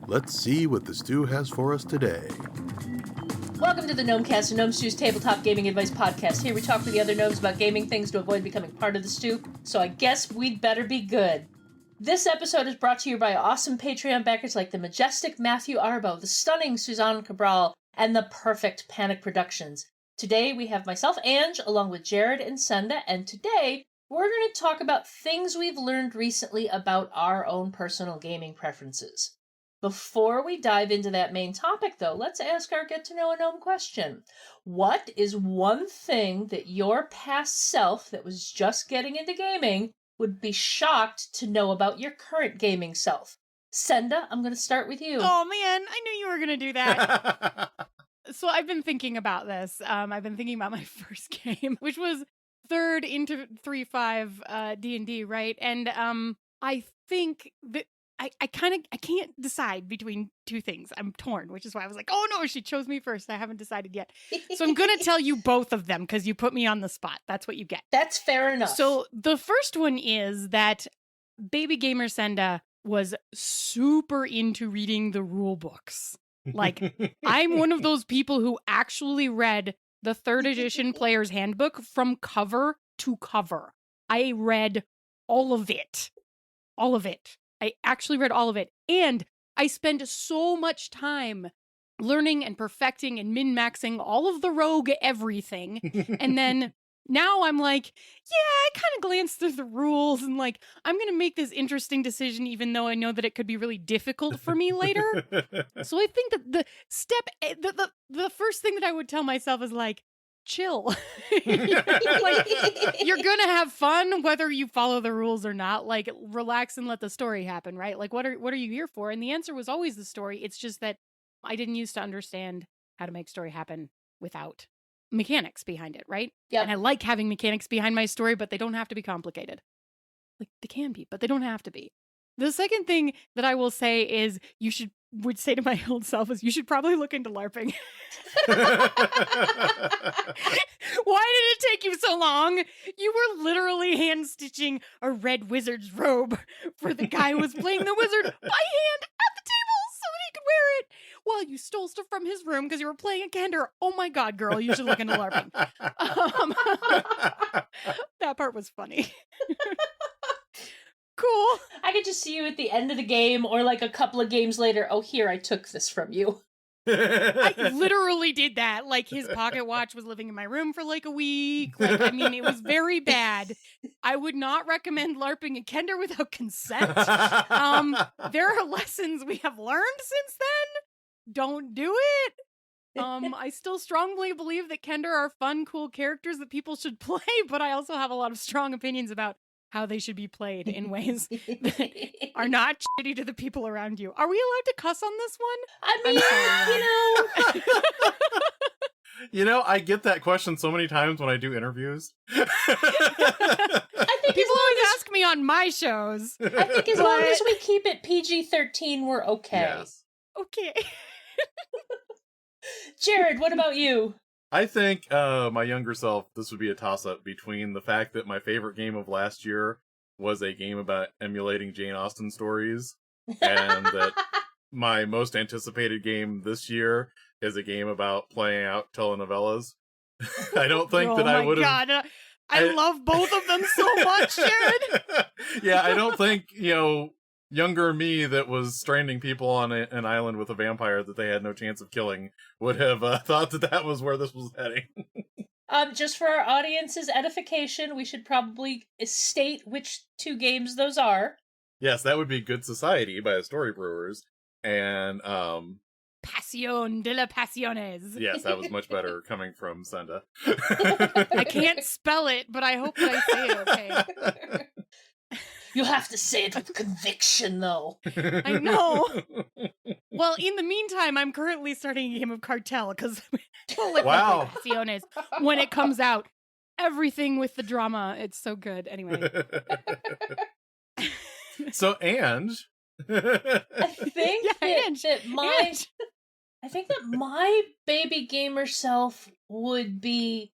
Let's see what the stew has for us today. Welcome to the Gnomecast, a Gnome Stew's tabletop gaming advice podcast. Here we talk with the other gnomes about gaming things to avoid becoming part of the stew, so I guess we'd better be good. This episode is brought to you by awesome Patreon backers like the majestic Matthew Arbo, the stunning Suzanne Cabral, and the perfect Panic Productions. Today we have myself, Ange, along with Jared and Senda, and today we're going to talk about things we've learned recently about our own personal gaming preferences. Before we dive into that main topic, though, let's ask our Get to Know a Gnome question. What is one thing that your past self that was just getting into gaming would be shocked to know about your current gaming self? Senda, I'm going to start with you. Oh, man, I knew you were going to do that. So I've been thinking about this. I've been thinking about my first game, which was third into 3.5 D&D, right? And I think that I can't decide between two things. I'm torn, which is why I was like, oh no, she chose me first. I haven't decided yet. So I'm going to tell you both of them because you put me on the spot. That's what you get. That's fair enough. So the first one is that baby gamer Senda was super into reading the rule books. Like, I'm one of those people who actually read the third edition player's handbook from cover to cover. I read all of it. All of it. I actually read all of it. And I spent so much time learning and perfecting and min-maxing all of the rogue everything. And then now I'm like, yeah, I kind of glanced through the rules and like, I'm going to make this interesting decision even though I know that it could be really difficult for me later. So I think that the first thing that I would tell myself is like, chill. Like, you're gonna have fun whether you follow the rules or not. Like, relax and let the story happen, right? Like, what are you here for? And the answer was always the story. It's just that I didn't used to understand how to make story happen without mechanics behind it, right? Yeah. And I like having mechanics behind my story, but they don't have to be complicated. Like, they can be, but they don't have to be. The second thing that I will say is would say to my old self is you should probably look into LARPing. Why did it take you so long? You were literally hand stitching a red wizard's robe for the guy who was playing the wizard by hand at the table so that he could wear it while you stole stuff from his room because you were playing a Kender. Oh my God, girl, you should look into LARPing. That part was funny. Cool. I could just see you at the end of the game or like a couple of games later. Oh, here, I took this from you. I literally did that. Like, his pocket watch was living in my room for like a week. Like, I mean, it was very bad. I would not recommend LARPing a Kender without consent. There are lessons we have learned since then. Don't do it. I still strongly believe that Kender are fun, cool characters that people should play, but I also have a lot of strong opinions about how they should be played in ways that are not shitty to the people around you. Are we allowed to cuss on this one? I mean, You know, I get that question so many times when I do interviews. I think people always ask me on my shows. I think as long as we keep it PG-13, we're okay. Yes. Okay. Jared, what about you? I think my younger self, this would be a toss-up between the fact that my favorite game of last year was a game about emulating Jane Austen stories, and that my most anticipated game this year is a game about playing out telenovelas. I don't think that I would have... Oh my God, I love both of them so much, Jared! Yeah, I don't think, younger me that was stranding people on an island with a vampire that they had no chance of killing would have thought that was where this was heading. Just for our audience's edification, we should probably state which two games those are. Yes, that would be Good Society by the Story Brewers, and Pasión de la Pasiones. Yes, that was much better coming from Senda. I can't spell it, but I hope that I say it okay. You have to say it with conviction, though. I know. Well, in the meantime, I'm currently starting a game of Cartel, because Wow. Pasiones, when it comes out, everything with the drama, it's so good. Anyway. So, Ange. I think I think that my baby gamer self would be...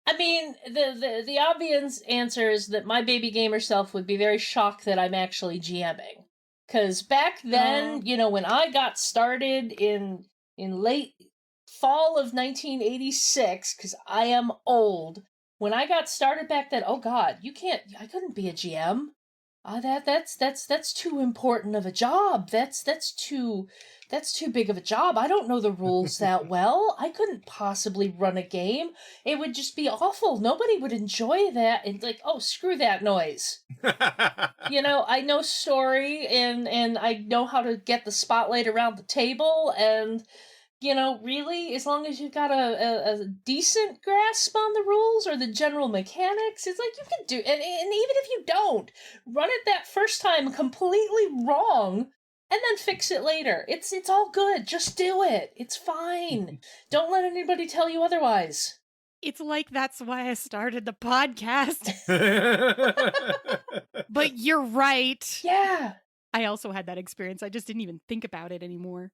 I mean, the obvious answer is that my baby gamer self would be very shocked that I'm actually GMing. Because back then, when I got started in late fall of 1986, because I am old, when I got started back then, oh God, I couldn't be a GM. That's too important of a job. That's too big of a job. I don't know the rules that well. I couldn't possibly run a game. It would just be awful. Nobody would enjoy that. And like, oh, screw that noise. I know story and I know how to get the spotlight around the table and really, as long as you've got a decent grasp on the rules or the general mechanics, it's like you can do, and even if you don't, run it that first time completely wrong, and then fix it later. It's all good. Just do it. It's fine. Don't let anybody tell you otherwise. It's like that's why I started the podcast. But you're right. Yeah. I also had that experience. I just didn't even think about it anymore.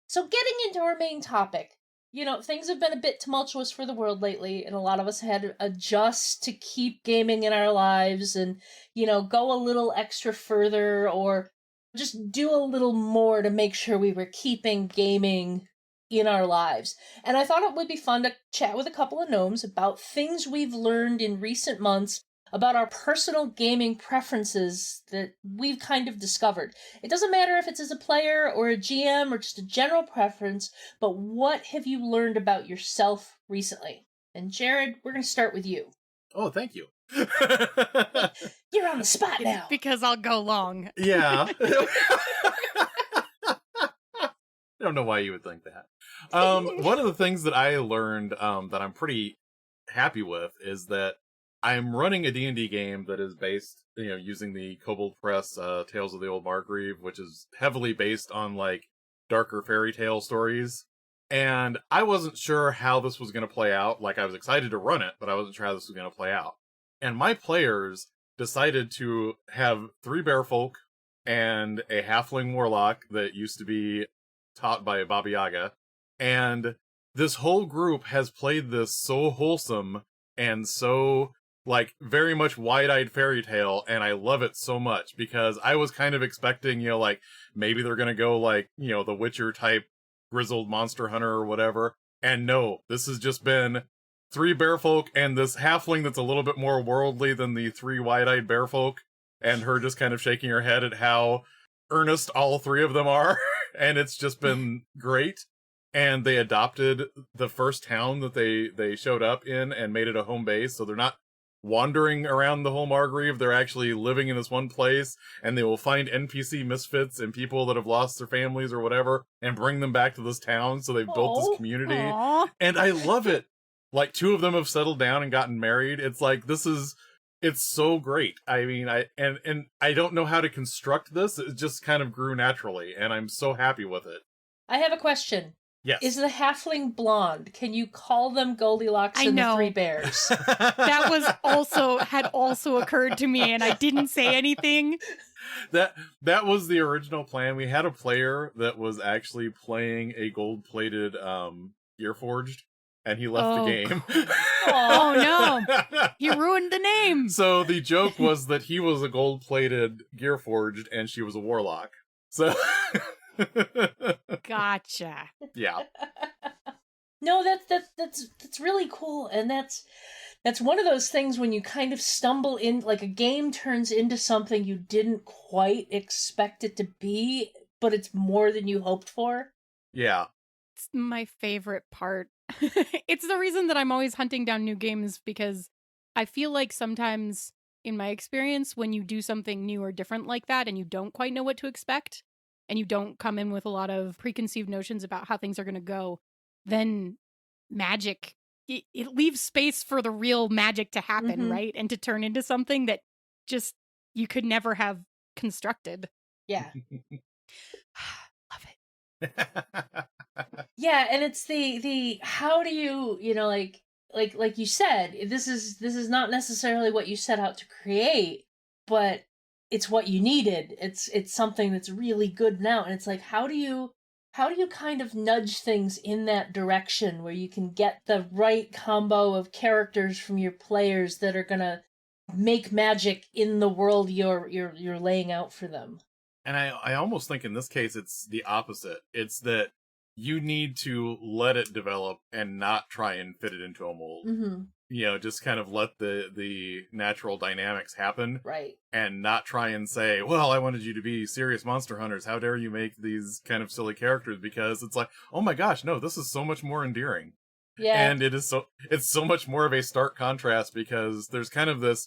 So getting into our main topic, things have been a bit tumultuous for the world lately, and a lot of us had to adjust to keep gaming in our lives and, go a little extra further or just do a little more to make sure we were keeping gaming in our lives. And I thought it would be fun to chat with a couple of gnomes about things we've learned in recent months about our personal gaming preferences that we've kind of discovered. It doesn't matter if it's as a player or a GM or just a general preference, but what have you learned about yourself recently? And Jared, we're going to start with you. Oh, thank you. You're on the spot now. It's because I'll go long. Yeah. I don't know why you would think that. One of the things that I learned that I'm pretty happy with is that I'm running a D&D game that is based, using the Kobold Press Tales of the Old Margrave, which is heavily based on, darker fairy tale stories. And I wasn't sure how this was going to play out. I was excited to run it, but I wasn't sure how this was going to play out. And my players decided to have 3 bearfolk and a halfling warlock that used to be taught by Baba Yaga. And this whole group has played this so wholesome and so very much wide-eyed fairy tale, and I love it so much, because I was kind of expecting, maybe they're gonna go the Witcher type grizzled monster hunter or whatever, and no, this has just been 3 bearfolk and this halfling that's a little bit more worldly than the 3 wide-eyed bearfolk, and her just kind of shaking her head at how earnest all 3 of them are, and it's just been great. And they adopted the first town that they showed up in and made it a home base, so they're not wandering around the whole Margrave. They're actually living in this one place, and they will find NPC misfits and people that have lost their families or whatever and bring them back to this town. So they've built this community. Aww. And I love it. 2 of them have settled down and gotten married. It's it's so great. I mean, I don't know how to construct this. It just kind of grew naturally, and I'm so happy with it. I have a question. Yes. Is the halfling blonde? Can you call them Goldilocks and the 3 bears? That had also occurred to me, and I didn't say anything. That was the original plan. We had a player that was actually playing a gold-plated Gearforged, and he left the game. Oh no! He ruined the name. So the joke was that he was a gold-plated Gearforged, and she was a warlock. So. Gotcha. Yeah. No, that's really cool, and that's one of those things when you kind of stumble in, a game turns into something you didn't quite expect it to be, but it's more than you hoped for. Yeah. It's my favorite part. It's the reason that I'm always hunting down new games, because I feel like sometimes, in my experience, when you do something new or different like that and you don't quite know what to expect, and you don't come in with a lot of preconceived notions about how things are going to go, then magic, it leaves space for the real magic to happen, right? And to turn into something that just you could never have constructed. Yeah. Love it. Yeah, and it's the how do you, like you said, this is not necessarily what you set out to create, but it's what you needed. It's something that's really good now, and it's how do you kind of nudge things in that direction where you can get the right combo of characters from your players that are gonna make magic in the world you're laying out for them. And I almost think in this case it's the opposite. It's that you need to let it develop and not try and fit it into a mold. Mm-hmm. You know, just kind of let the natural dynamics happen. Right. And not try and say, well, I wanted you to be serious monster hunters. How dare you make these kind of silly characters? Because it's like, oh my gosh, no, this is so much more endearing. Yeah. And it's so much more of a stark contrast because there's kind of this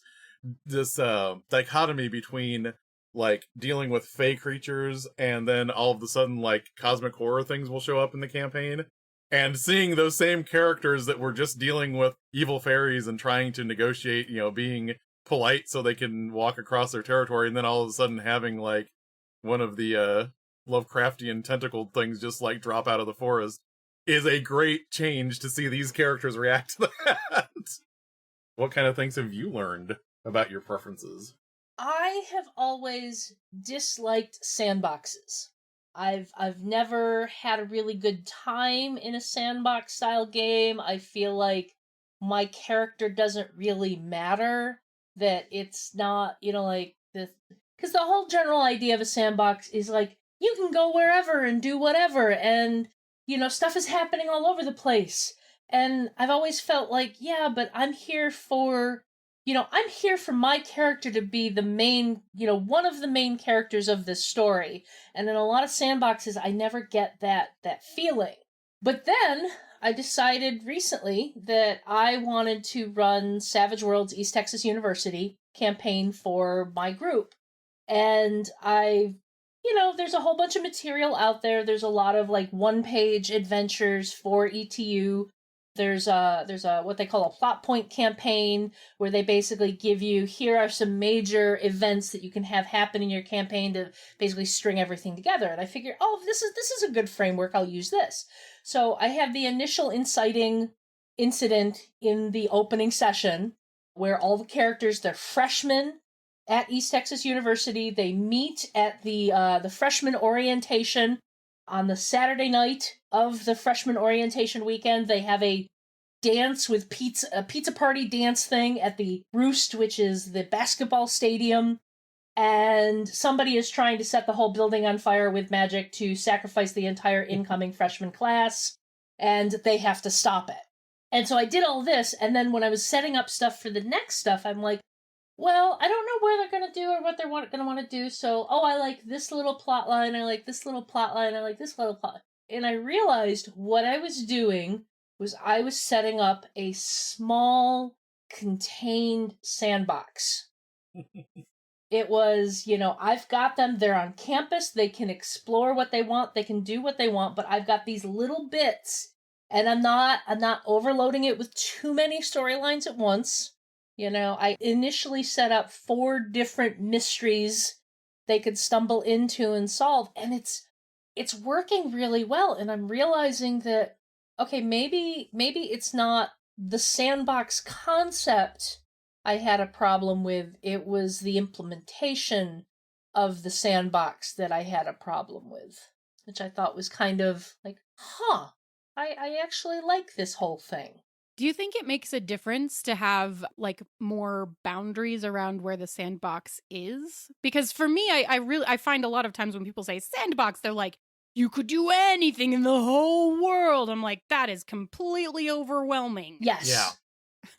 dichotomy between like dealing with fey creatures and then all of a sudden like cosmic horror things will show up in the campaign, and seeing those same characters that were just dealing with evil fairies and trying to negotiate, you know, being polite so they can walk across their territory, and then all of a sudden having like one of the Lovecraftian tentacled things just like drop out of the forest is a great change to see these characters react to that. What kind of things have you learned about your preferences? I have always disliked sandboxes. I've never had a really good time in a sandbox style game. I feel like my character doesn't really matter. That it's not, you know, like this, because the whole general idea of a sandbox is like you can go wherever and do whatever, and you know, stuff is happening all over the place. And I've always felt like, yeah, but I'm here for my character to be the main, one of the main characters of this story. And in a lot of sandboxes, I never get that feeling. But then I decided recently that I wanted to run Savage Worlds East Texas University campaign for my group. And there's a whole bunch of material out there. There's a lot of like one-page adventures for ETU. There's a what they call a plot point campaign, where they basically give you, here are some major events that you can have happen in your campaign to basically string everything together. And I figure, oh, this is a good framework, I'll use this. So I have the initial inciting incident in the opening session, where all the characters, they're freshmen at East Texas University. They meet at the freshman orientation. On the Saturday night of the freshman orientation weekend, they have a dance with a pizza party dance thing at the Roost, which is the basketball stadium. And somebody is trying to set the whole building on fire with magic to sacrifice the entire incoming freshman class. And they have to stop it. And so I did all this, and then when I was setting up stuff for the next stuff, I'm like, well, I don't know where they're going to do or what they're going to want to do, so, I like this little plot line, I like this little plot line, I like this little plot. And I realized what I was doing was I was setting up a small, contained sandbox. It was, I've got them, they're on campus, they can explore what they want, they can do what they want, but I've got these little bits, and I'm not overloading it with too many storylines at once. I initially set up 4 different mysteries they could stumble into and solve, and it's working really well. And I'm realizing that, okay, maybe it's not the sandbox concept I had a problem with. It was the implementation of the sandbox that I had a problem with, which I thought was kind of like, I actually like this whole thing. Do you think it makes a difference to have like more boundaries around where the sandbox is? Because for me, I find a lot of times when people say sandbox, they're like, you could do anything in the whole world. I'm like, that is completely overwhelming. Yes. Yeah.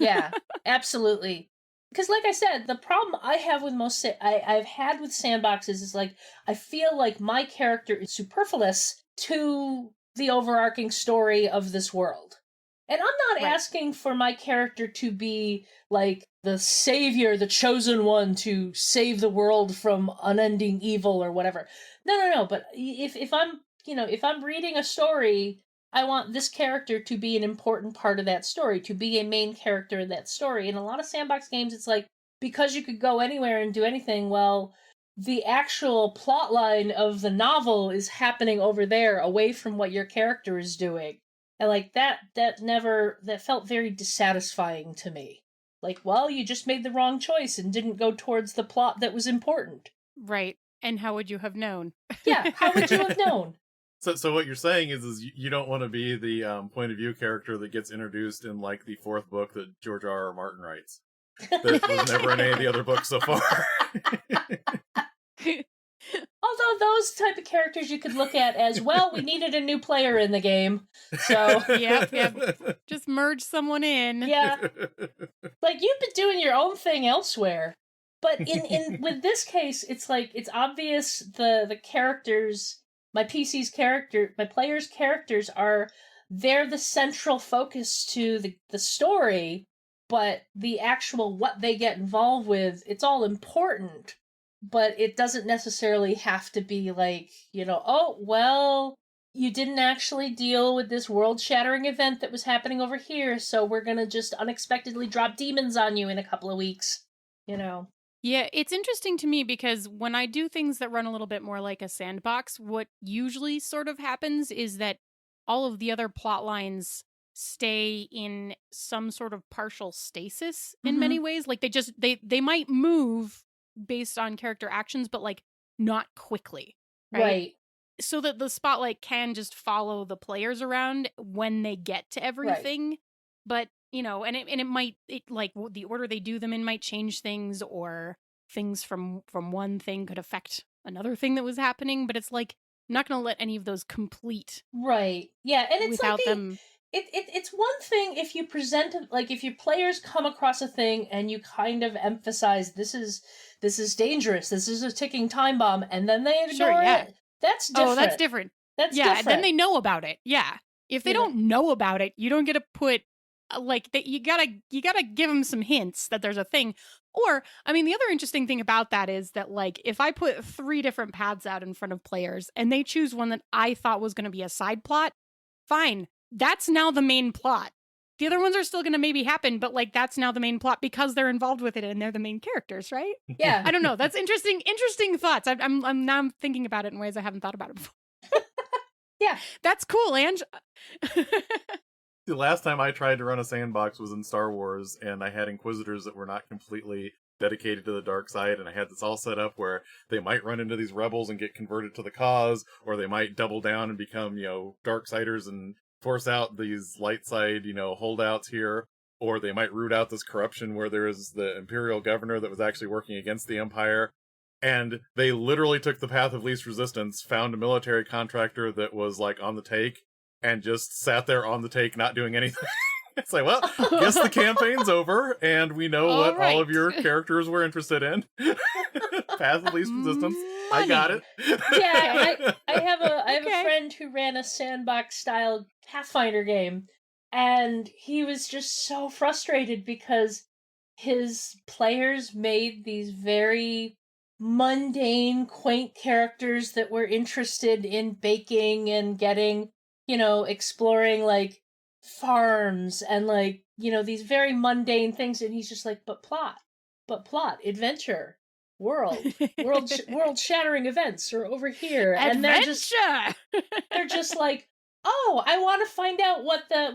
Yeah, absolutely. Because like I said, the problem I have with I've had with sandboxes is like, I feel like my character is superfluous to the overarching story of this world. And I'm not asking for my character to be like the savior, the chosen one to save the world from unending evil or whatever. No. But if I'm reading a story, I want this character to be an important part of that story, to be a main character in that story. In a lot of sandbox games, it's like, because you could go anywhere and do anything, well, the actual plot line of the novel is happening over there, away from what your character is doing. And like that felt very dissatisfying to me. Like, well, you just made the wrong choice and didn't go towards the plot that was important. Right. And how would you have known? Yeah, how would you have known? So what you're saying is you don't want to be the point of view character that gets introduced in like the 4th book that George R.R. Martin writes. That was never in any of the other books so far. Although those type of characters you could look at as, well, we needed a new player in the game. So Yep. Just merge someone in. Yeah. Like, you've been doing your own thing elsewhere. But in with this case, it's like, it's obvious the characters, my players' characters they're the central focus to the story, but the actual what they get involved with, it's all important. But it doesn't necessarily have to be like, oh, well, you didn't actually deal with this world-shattering event that was happening over here, so we're gonna just unexpectedly drop demons on you in a couple of weeks, Yeah, it's interesting to me because when I do things that run a little bit more like a sandbox, what usually sort of happens is that all of the other plot lines stay in some sort of partial stasis in many ways. Like they might move based on character actions, but like not quickly. Right. So that the spotlight can just follow the players around when they get to everything. Right. But, and it might, like the order they do them in might change things, or things from one thing could affect another thing that was happening. But it's like, I'm not going to let any of those complete. Right. Yeah. And it's without like them. It's one thing if you present, like, if your players come across a thing and you kind of emphasize this is dangerous, this is a ticking time bomb, and then they ignore it. That's different. Oh, that's different. That's different. Then they know about it. Yeah. If they don't know about it, you don't get to put like that. You gotta give them some hints that there's a thing. Or, I mean, the other interesting thing about that is that, like, if I put 3 different paths out in front of players and they choose one that I thought was going to be a side plot, fine. That's now the main plot. The other ones are still going to maybe happen, but like that's now the main plot because they're involved with it and they're the main characters, right? Yeah. I don't know. That's interesting thoughts. I'm now thinking about it in ways I haven't thought about it before. Yeah. That's cool, Ange. The last time I tried to run a sandbox was in Star Wars, and I had Inquisitors that were not completely dedicated to the dark side, and I had this all set up where they might run into these rebels and get converted to the cause, or they might double down and become, Darksiders and force out these light side, holdouts here, or they might root out this corruption where there is the Imperial governor that was actually working against the Empire. And they literally took the path of least resistance, found a military contractor that was like on the take, and just sat there on the take, not doing anything. It's like, well, guess the campaign's over, and we know what all of your characters were interested in. Path of least resistance. Money. I got it. Yeah, I have a friend who ran a sandbox style Pathfinder game, and he was just so frustrated because his players made these very mundane, quaint characters that were interested in baking and getting, exploring like farms and like, these very mundane things, and he's just like, but plot, adventure, world shattering events are over here. And they're just like, oh, I want to find out what the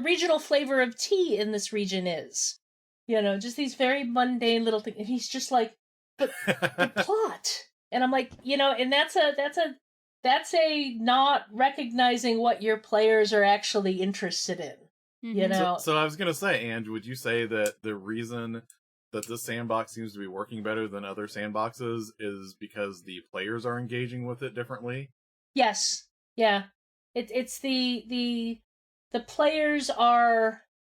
regional flavor of tea in this region is. Just these very mundane little things. And he's just like, but plot. And I'm like, and that's a not recognizing what your players are actually interested in. So I was gonna say, Ange, would you say that the reason that this sandbox seems to be working better than other sandboxes is because the players are engaging with it differently? Yes. Yeah. It's the players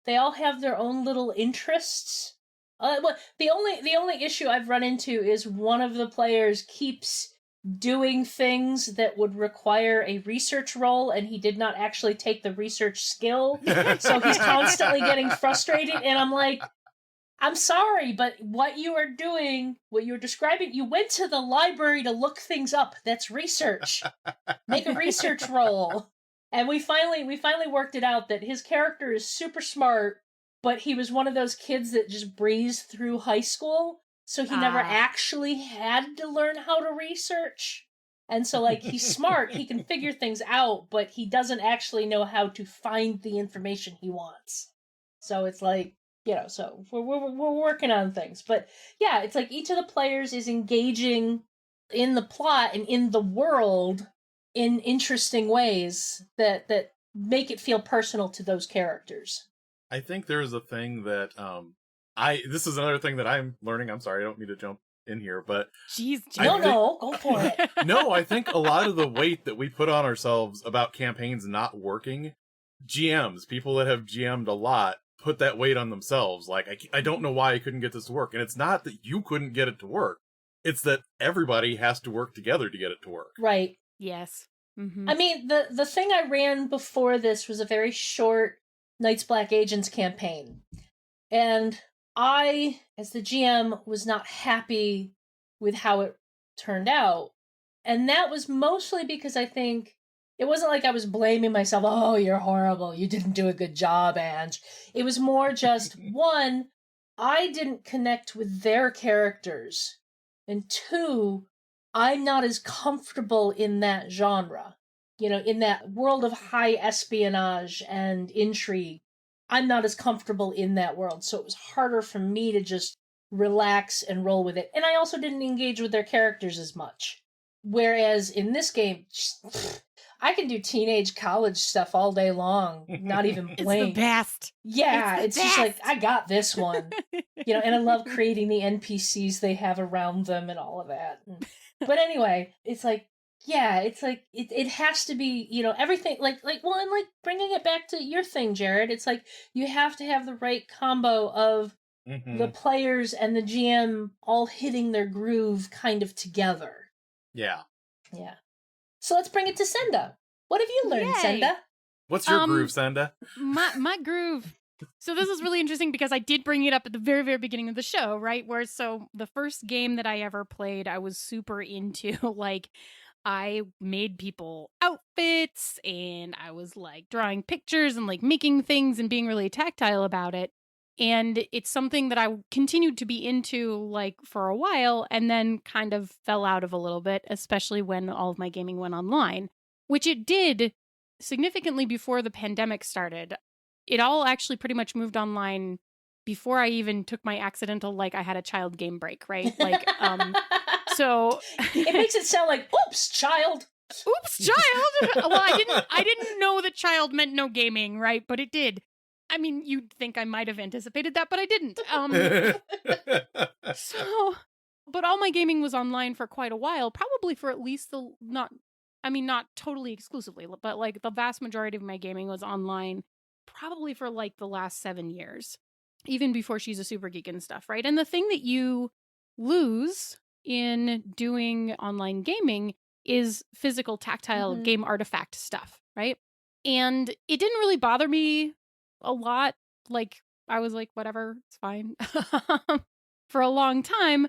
they all have their own little interests. Well, the only issue I've run into is one of the players keeps doing things that would require a research roll, and he did not actually take the research skill, so he's constantly getting frustrated, and I'm like, I'm sorry, but what you're describing, you went to the library to look things up. That's research. Make a research roll. And we finally worked it out that his character is super smart, but he was one of those kids that just breezed through high school, so he never actually had to learn how to research. And so, like, he's smart, he can figure things out, but he doesn't actually know how to find the information he wants. So it's like, so we're working on things. But yeah, it's like each of the players is engaging in the plot and in the world in interesting ways that make it feel personal to those characters. I think there's a thing that this is another thing that I'm learning. I'm sorry, I don't mean to jump in here, but Jeez, No, go for it. no, I think a lot of the weight that we put on ourselves about campaigns not working, GMs, people that have GM'd a lot, put that weight on themselves. Like, I don't know why I couldn't get this to work. And it's not that you couldn't get it to work. It's that everybody has to work together to get it to work. Right. Yes. Mm-hmm. I mean, the thing I ran before this was a very short Night's Black Agents campaign. And I, as the GM, was not happy with how it turned out. And that was mostly because I think it wasn't like I was blaming myself, oh, you're horrible, you didn't do a good job, Ange. It was more just, one, I didn't connect with their characters. And two, I'm not as comfortable in that genre. You know, in that world of high espionage and intrigue. I'm not as comfortable in that world. So it was harder for me to just relax and roll with it. And I also didn't engage with their characters as much. Whereas in this game, I can do teenage college stuff all day long, not even blink. It's the best. Yeah, it's just like, I got this one. You know, and I love creating the NPCs they have around them and all of that. But anyway, it's like, yeah, it's like, it has to be, you know, everything, like, well, and like, bringing it back to your thing, Jared, it's like, you have to have the right combo of the players and the GM all hitting their groove kind of together. Yeah. Yeah. So let's bring it to Senda. What have you learned, Yay. Senda? What's your groove, Senda? My groove. So this is really interesting because I did bring it up at the very, very beginning of the show, right? So the first game that I ever played, I was super into, like, I made people outfits and I was like drawing pictures and like making things and being really tactile about it. And it's something that I continued to be into like for a while and then kind of fell out of a little bit, especially when all of my gaming went online, which it did significantly before the pandemic started. It all actually pretty much moved online before I even took my accidental, like, I had a child game break, right? Like, so it makes it sound like, oops, child. Oops, child. Well, I didn't know that child meant no gaming, right? But it did. I mean, you'd think I might have anticipated that, but I didn't. But all my gaming was online for quite a while, probably for at least not totally exclusively, but like the vast majority of my gaming was online, probably for like the last 7 years, even before She's a Super Geek and stuff, right? And the thing that you lose in doing online gaming is physical, tactile game artifact stuff, right? And it didn't really bother me a lot. Like, I was like, whatever, it's fine for a long time.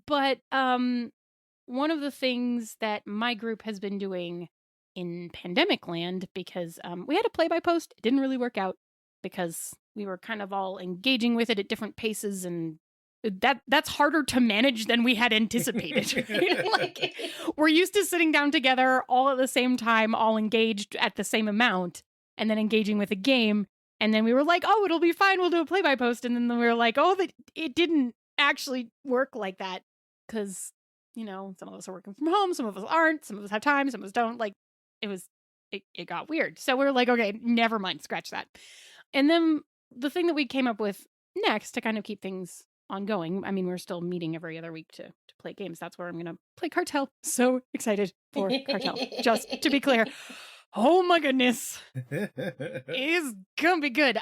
But one of the things that my group has been doing in pandemic land, because we had a play-by-post, it didn't really work out because we were kind of all engaging with it at different paces, and that's harder to manage than we had anticipated. Right? Like, we're used to sitting down together all at the same time, all engaged at the same amount, and then engaging with a game. And then we were like, oh, it'll be fine, we'll do a play-by-post. And then we were like, oh, it didn't actually work like that. Because, you know, some of us are working from home, some of us aren't, some of us have time, some of us don't. Like, it got weird. So we were like, okay, never mind, scratch that. And then the thing that we came up with next to kind of keep things ongoing, I mean, we're still meeting every other week to play games. That's where I'm going to play Cartel. So excited for Cartel, just to be clear. Oh my goodness. It's gonna be good.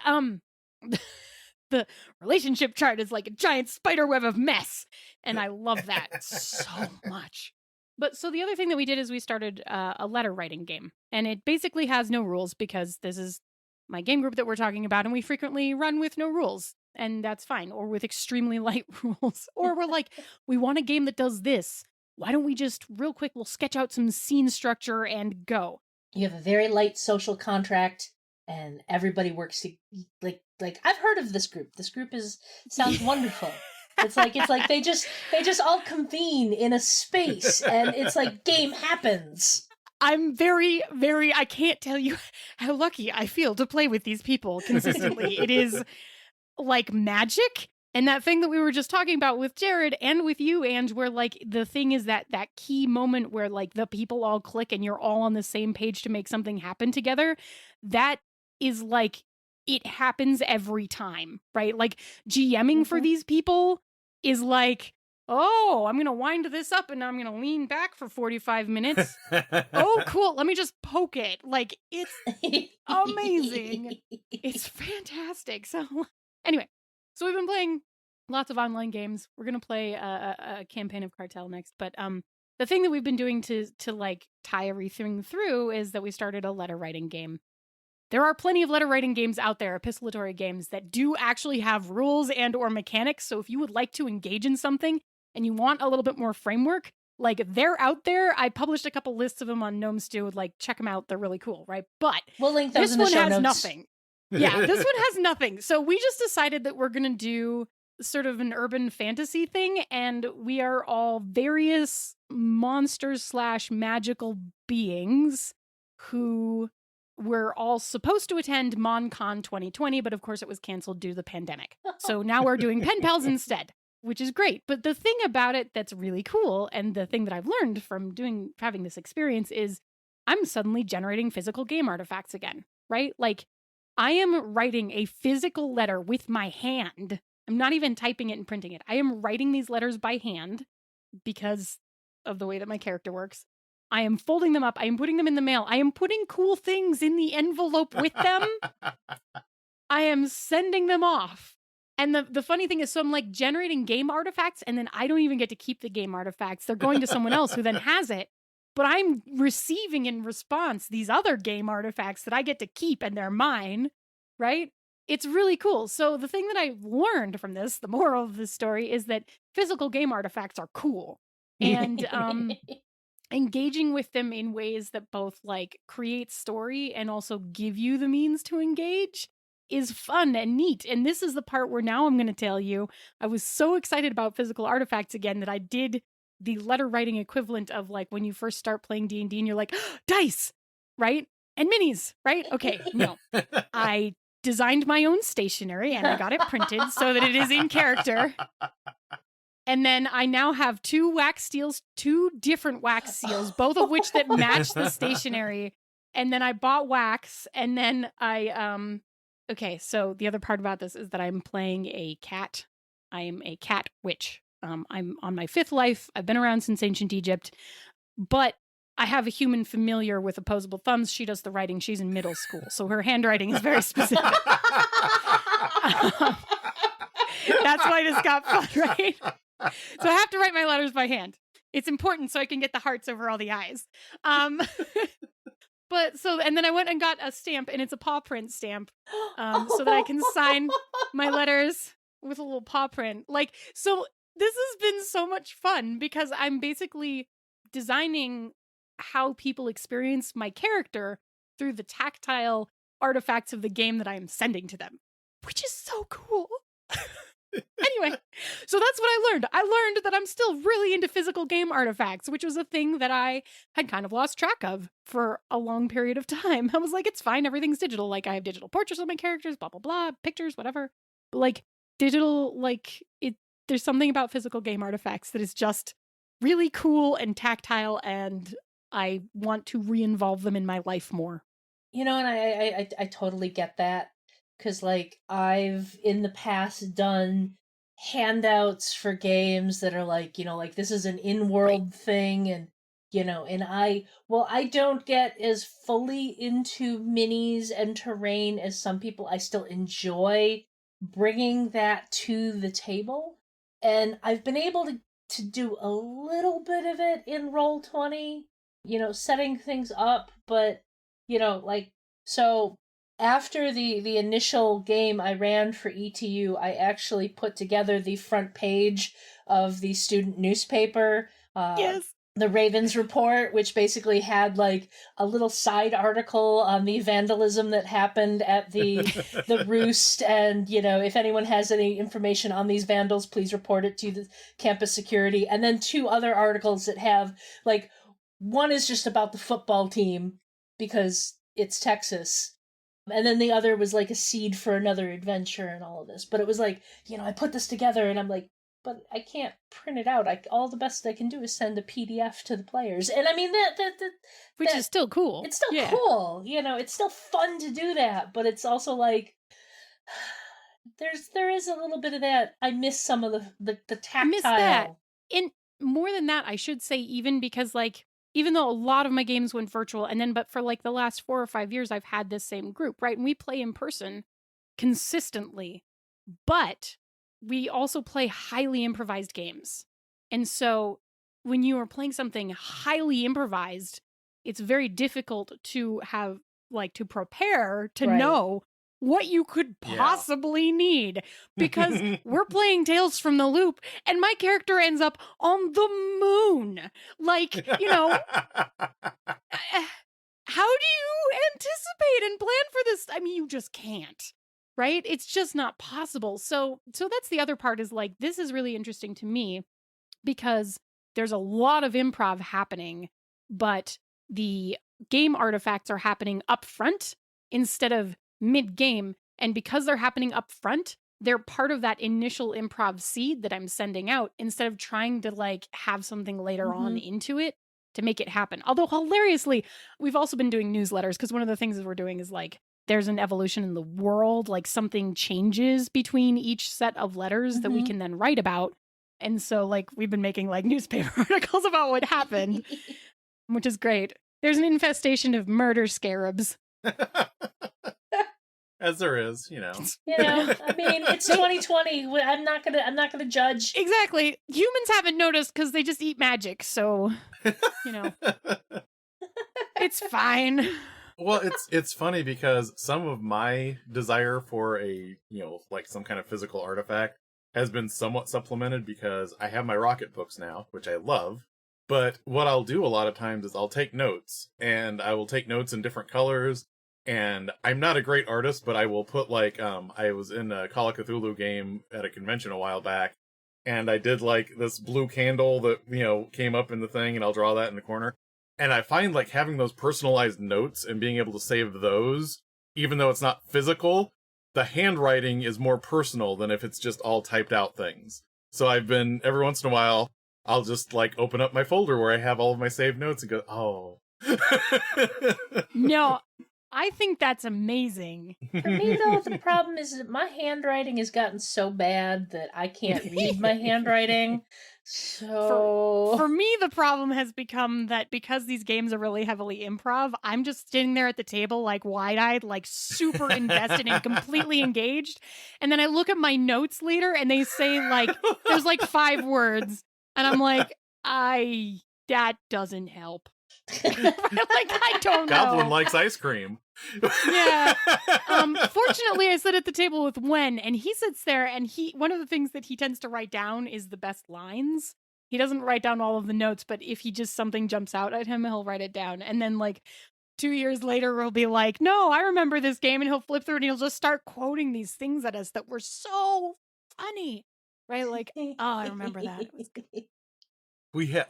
The relationship chart is like a giant spider web of mess. And I love that so much. But so the other thing that we did is we started a letter writing game. And it basically has no rules because this is my game group that we're talking about. And we frequently run with no rules. And that's fine. Or with extremely light rules. Or we're like, we want a game that does this. Why don't we just real quick, we'll sketch out some scene structure and go. You have a very light social contract, and everybody works like I've heard of this group. This group sounds wonderful. It's like they just all convene in a space, and it's like game happens. I'm very, very, I can't tell you how lucky I feel to play with these people consistently. It is like magic. And that thing that we were just talking about with Jared and with you, Ange, where like the thing is that key moment where like the people all click and you're all on the same page to make something happen together. That is like, it happens every time, right? Like GMing for these people is like, oh, I'm going to wind this up and I'm going to lean back for 45 minutes. Oh, cool. Let me just poke it. Like, it's amazing. It's fantastic. So anyway, so we've been playing lots of online games. We're going to play a campaign of Cartel next. But the thing that we've been doing to like tie everything through is that we started a letter writing game. There are plenty of letter writing games out there, epistolatory games, that do actually have rules and or mechanics. So if you would like to engage in something and you want a little bit more framework, like, they're out there. I published a couple lists of them on Gnome Stew. Like, check them out. They're really cool, right? But we'll link those this in the one show has notes. nothing. Yeah, this one has nothing. So we just decided that we're going to do sort of an urban fantasy thing, and we are all various monsters / magical beings who were all supposed to attend MonCon 2020, but of course it was canceled due to the pandemic. So now we're doing pen pals instead, which is great. But the thing about it that's really cool, and the thing that I've learned from having this experience, is I'm suddenly generating physical game artifacts again, right? Like, I am writing a physical letter with my hand. I'm not even typing it and printing it. I am writing these letters by hand because of the way that my character works. I am folding them up. I am putting them in the mail. I am putting cool things in the envelope with them. I am sending them off. And the funny thing is, so I'm like generating game artifacts, and then I don't even get to keep the game artifacts. They're going to someone else who then has it. But I'm receiving in response these other game artifacts that I get to keep, and they're mine, right? It's really cool. So the thing that I've learned from this, the moral of this story, is that physical game artifacts are cool. And engaging with them in ways that both like create story and also give you the means to engage is fun and neat. And this is the part where now I'm going to tell you, I was so excited about physical artifacts again that I did the letter writing equivalent of like when you first start playing D&D and you're like, dice, right? And minis, right? Okay, no. I designed my own stationery and I got it printed so that it is in character. And then I now have two different wax seals, both of which that match the stationery. And then I bought wax, and then okay, so the other part about this is that I'm playing a cat. I am a cat witch. I'm on my 5th life. I've been around since ancient Egypt, but I have a human familiar with opposable thumbs. She does the writing. She's in middle school, so her handwriting is very specific. That's why this got fun, right? So I have to write my letters by hand. It's important so I can get the hearts over all the eyes. But so, and then I went and got a stamp, and it's a paw print stamp, so that I can sign my letters with a little paw print. Like, so this has been so much fun because I'm basically designing how people experience my character through the tactile artifacts of the game that I am sending to them, which is so cool. Anyway, so that's what I learned. I learned that I'm still really into physical game artifacts, which was a thing that I had kind of lost track of for a long period of time. I was like, it's fine. Everything's digital. Like, I have digital portraits of my characters, blah, blah, blah, pictures, whatever. But like digital, like there's something about physical game artifacts that is just really cool and tactile, and I want to re-involve them in my life more. You know, and I totally get that. Because, like, I've in the past done handouts for games that are like, you know, like this is an in-world thing, and, you know, and I don't get as fully into minis and terrain as some people. I still enjoy bringing that to the table, and I've been able to do a little bit of it in Roll20, you know, setting things up, but, you know, like, so after the initial game I ran for ETU, I actually put together the front page of the student newspaper, Yes. the Ravens Report, which basically had like a little side article on the vandalism that happened at the Roost, and, you know, if anyone has any information on these vandals, please report it to the campus security. And then 2 other articles that have, like, one is just about the football team because it's Texas. And then the other was like a seed for another adventure and all of this. But it was like, you know, I put this together and I'm like, but I can't print it out. All the best I can do is send a PDF to the players. And I mean, Which is still cool. It's still cool. You know, it's still fun to do that. But it's also like, there is a little bit of that. I miss some of the tactile. I miss that. in more than that, I should say, even because like, even though a lot of my games went virtual, and then, but for like the last 4 or 5 years, I've had this same group, right? And we play in person consistently, but we also play highly improvised games. And so when you are playing something highly improvised, it's very difficult to have, like, to prepare to know what you could possibly need, because we're playing Tales from the Loop and my character ends up on the moon. Like, you know, how do you anticipate and plan for this? I mean, you just can't, right? It's just not possible. So that's the other part, is like, this is really interesting to me because there's a lot of improv happening, but the game artifacts are happening up front instead of mid-game. And because they're happening up front, they're part of that initial improv seed that I'm sending out, instead of trying to like have something later on into it to make it happen. Although hilariously, we've also been doing newsletters, because one of the things that we're doing is like, there's an evolution in the world, like something changes between each set of letters that we can then write about. And so like, we've been making like newspaper articles about what happened, which is great. There's an infestation of murder scarabs. As there is, you know. You know, I mean, it's 2020. I'm not gonna judge. Exactly. Humans haven't noticed because they just eat magic, so you know, it's fine. Well, it's funny because some of my desire for a, you know, like some kind of physical artifact has been somewhat supplemented because I have my rocket books now, which I love. But what I'll do a lot of times is I'll take notes, and I will take notes in different colors. And I'm not a great artist, but I will put like, I was in a Call of Cthulhu game at a convention a while back, and I did like this blue candle that, you know, came up in the thing, and I'll draw that in the corner. And I find like having those personalized notes and being able to save those, even though it's not physical, the handwriting is more personal than if it's just all typed out things. So I've been, every once in a while, I'll just like open up my folder where I have all of my saved notes and go, oh. No, I think that's amazing. For me, though, the problem is that my handwriting has gotten so bad that I can't read my handwriting. So for me, the problem has become that because these games are really heavily improv, I'm just sitting there at the table, like wide-eyed, like super invested and completely engaged. And then I look at my notes later and they say like, there's like 5 words. And I'm like, that doesn't help. Like, I don't know. Goblin likes ice cream. Yeah. Fortunately, I sit at the table with Wen, and he sits there, and one of the things that he tends to write down is the best lines. He doesn't write down all of the notes, but if he just something jumps out at him, he'll write it down. And then like 2 years later, we'll be like, no, I remember this game, and he'll flip through it, and he'll just start quoting these things at us that were so funny. Right? Like, oh, I remember that. It was good.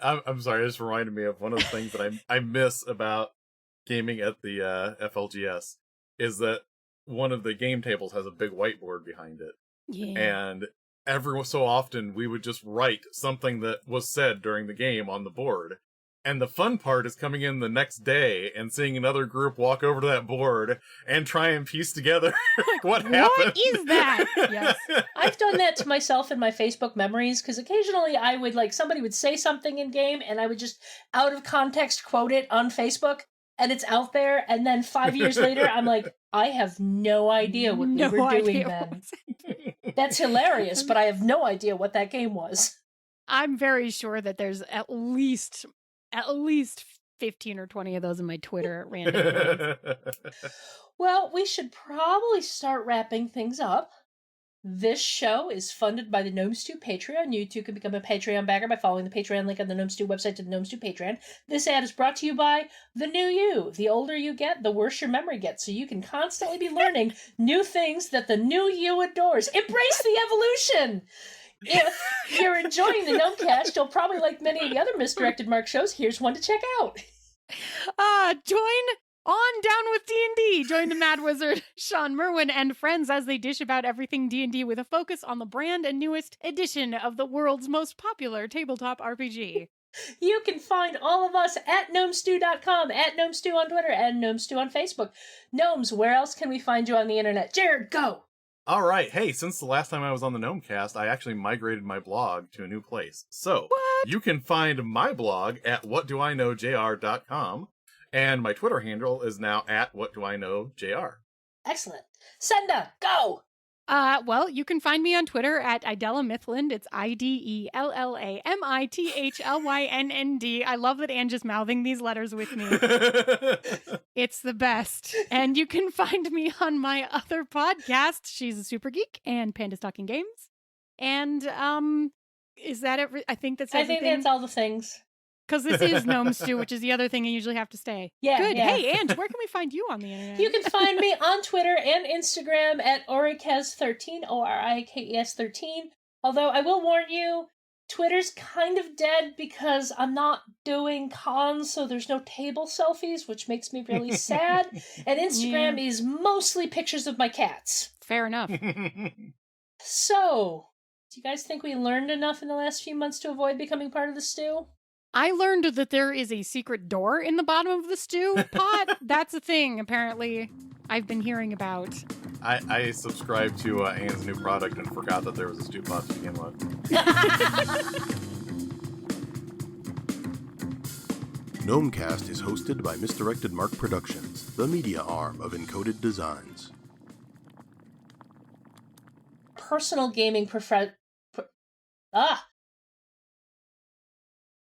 I'm sorry, it just reminded me of one of the things that I miss about gaming at the FLGS is that one of the game tables has a big whiteboard behind it. Yeah. And every so often we would just write something that was said during the game on the board. And the fun part is coming in the next day and seeing another group walk over to that board and try and piece together what happened. What is that? Yes. I've done that to myself in my Facebook memories, because occasionally I would like, somebody would say something in game and I would just out of context quote it on Facebook, and it's out there, and then 5 years later I'm like, I have no idea what we were doing then. That's hilarious, but I have no idea what that game was. I'm very sure that there's at least 15 or 20 of those in my Twitter at random times. Well, we should probably start wrapping things up. This show is funded by the Gnome Stew Patreon. You too can become a Patreon backer by following the Patreon link on the Gnome Stew website to the Gnome Stew Patreon. This ad is brought to you by the new you. The older you get, the worse your memory gets, so you can constantly be learning new things that the new you adores. Embrace the evolution! If you're enjoying the Gnomecast, you'll probably like many of the other misdirected Mark shows. Here's one to check out. Join on Down with D&D. Join the Mad Wizard, Sean Merwin, and friends as they dish about everything D&D with a focus on the brand and newest edition of the world's most popular tabletop RPG. You can find all of us at gnomestew.com, at gnomestew on Twitter, and gnomestew on Facebook. Gnomes, where else can we find you on the internet? Jared, go! All right. Hey, since the last time I was on the Gnomecast, I actually migrated my blog to a new place. So you can find my blog at whatdoiknowjr.com, and my Twitter handle is now at whatdoiknowjr. Excellent. Senda, go! Well, you can find me on Twitter at Idella Mithlund. It's IDELLAMITHLYNND. I love that Anne just mouthing these letters with me. It's the best. And you can find me on my other podcast, She's a Super Geek and Panda's Talking Games. And is that every? I think that's everything. I think that's all the things. Because this is Gnome Stew, which is the other thing I usually have to say. Yeah, good. yeah. Hey, Ange, where can we find you on the internet? You can find me on Twitter and Instagram at Orikes13, ORIKES 13. Although I will warn you, Twitter's kind of dead because I'm not doing cons, so there's no table selfies, which makes me really sad. And Instagram is mostly pictures of my cats. Fair enough. So, do you guys think we learned enough in the last few months to avoid becoming part of the stew? I learned that there is a secret door in the bottom of the stew pot. That's a thing, apparently, I've been hearing about. I subscribed to Anne's new product and forgot that there was a stew pot to begin with. Gnomecast is hosted by Misdirected Mark Productions, the media arm of Encoded Designs. Personal gaming